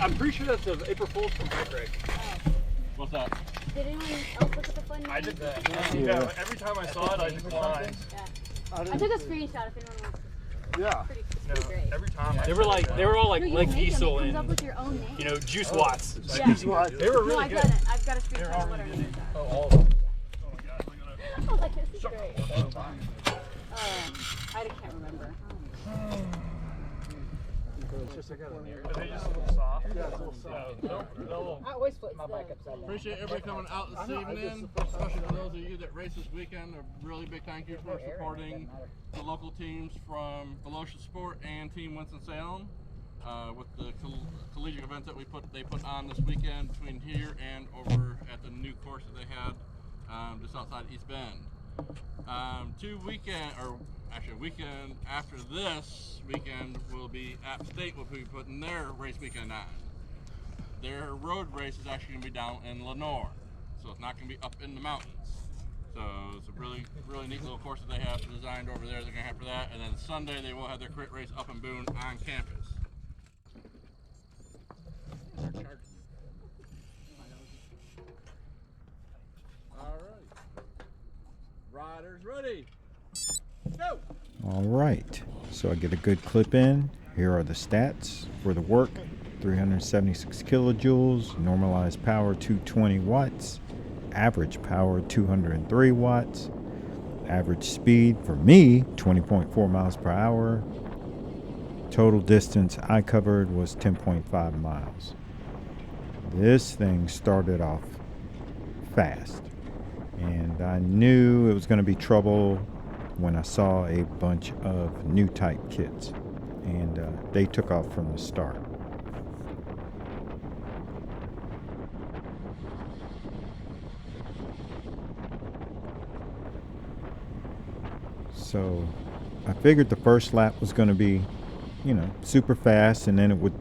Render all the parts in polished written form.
I'm pretty sure that's an April Fool's trick. Oh. What's that? Did anyone else look at the fun? I did that. Yeah. Every time I saw it, I declined. Yeah. I took a screenshot if anyone wants to. Yeah. Pretty great. Every time. They were all like diesel and and up with your own name. you know juice watts. Yeah. Juice watts. They were really I've good. done it. I've got a screenshot of what our names are. Oh, all of them. Oh my gosh, I was like, this is great. I can't remember. It's just like Are they just a little soft? Yeah, it's a little soft. I always put my bike upside down. Appreciate everybody coming out this evening, especially for those of you that race this weekend. A really big thank you for supporting the local teams from Velocia Sport and Team Winston-Salem with the collegiate events that they put on this weekend between here and over at the new course that they had just outside East Bend. A weekend after this weekend will be App State will be putting their race weekend on. Their road race is actually going to be down in Lenore, so it's not going to be up in the mountains. So it's a really neat little course that they have designed over there. They're going to have for that, and then Sunday they will have their crit race up in Boone on campus. All right, riders ready. Go. All right, so I get a good clip in. Here are the stats for the work: 376 kilojoules, normalized power 220 watts, average power 203 watts, average speed for me 20.4 miles per hour. Total distance I covered was 10.5 miles. This thing started off fast, and I knew it was going to be trouble when I saw a bunch of new type kits, and they took off from the start. So I figured the first lap was going to be, super fast, and then it would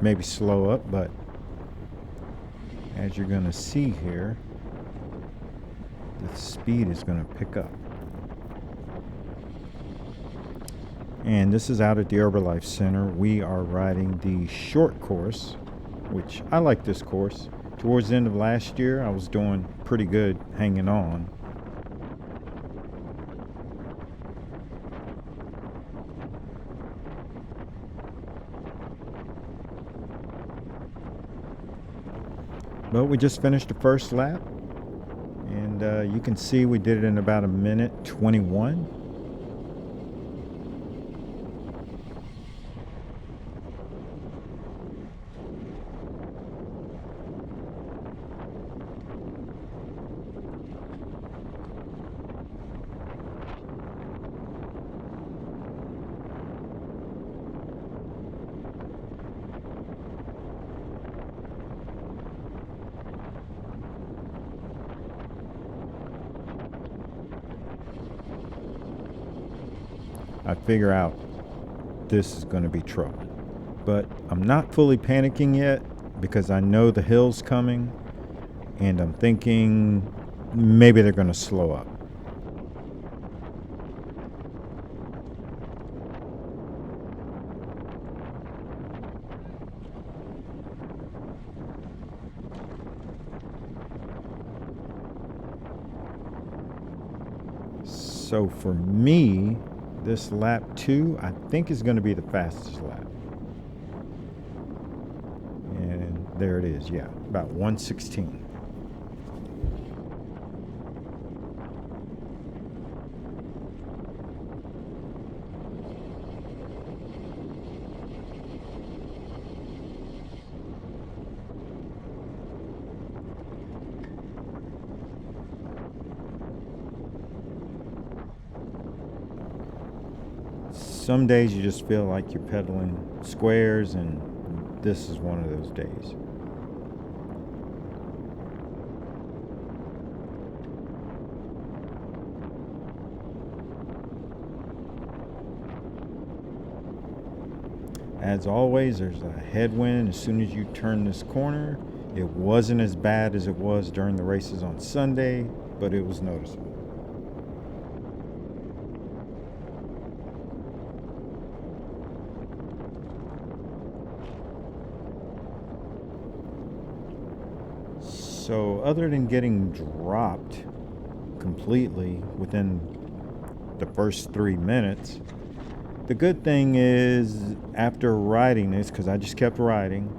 maybe slow up, but as you're going to see here, the speed is going to pick up. And this is out at the Herbalife Center. We are riding the short course, which I like this course. Towards the end of last year, I was doing pretty good hanging on. But we just finished the first lap, and you can see we did it in about 1:21. I figure out this is going to be trouble. But I'm not fully panicking yet because I know the hill's coming, and I'm thinking maybe they're going to slow up. So for me, this lap 2, I think, is going to be the fastest lap. And there it is, yeah, about 1:16. Some days you just feel like you're pedaling squares, and this is one of those days. As always, there's a headwind as soon as you turn this corner. It wasn't as bad as it was during the races on Sunday, but it was noticeable. So other than getting dropped completely within the first 3 minutes, the good thing is after riding this, because I just kept riding,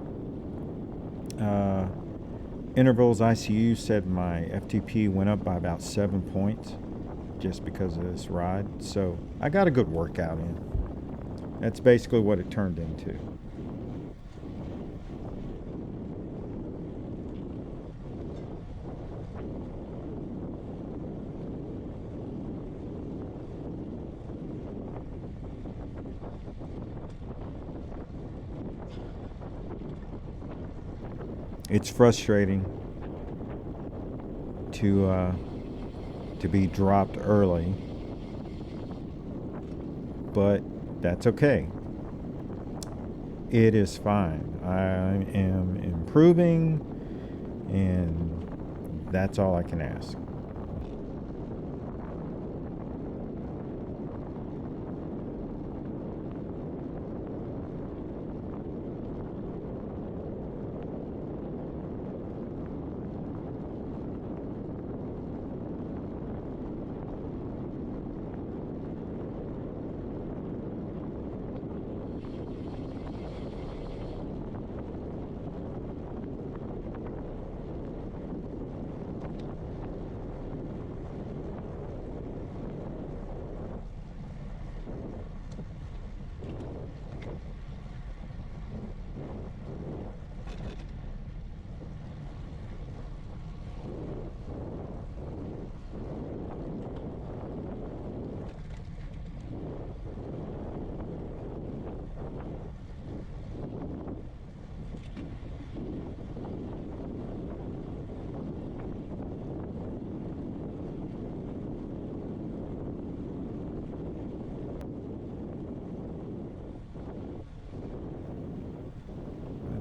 Intervals ICU said my FTP went up by about 7 points just because of this ride. So I got a good workout in. That's basically what it turned into. It's frustrating to be dropped early, but that's okay. It is fine. I am improving, and that's all I can ask.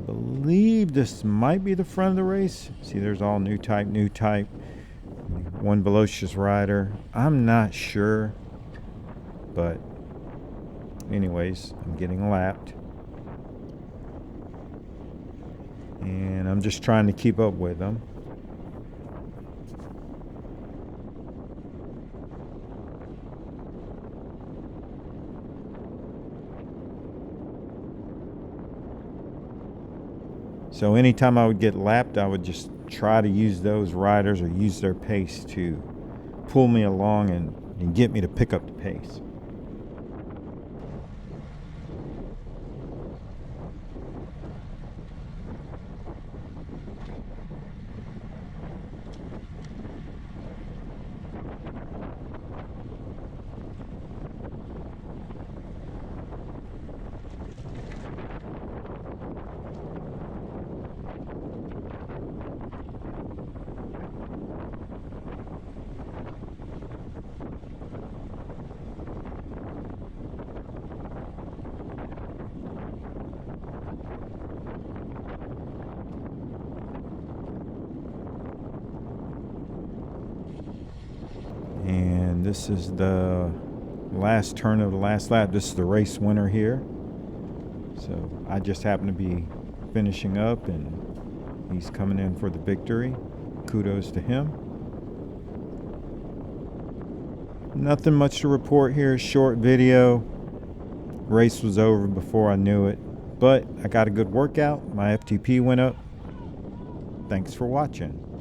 Believe this might be the front of the race. See, there's all new type, one Velocious rider. I'm not sure, but anyways, I'm getting lapped, and I'm just trying to keep up with them. So anytime I would get lapped, I would just try to use those riders or use their pace to pull me along and get me to pick up the pace. And this is the last turn of the last lap. This is the race winner here. So I just happen to be finishing up, and he's coming in for the victory. Kudos to him. Nothing much to report here. Short video. Race was over before I knew it, but I got a good workout. My FTP went up. Thanks for watching.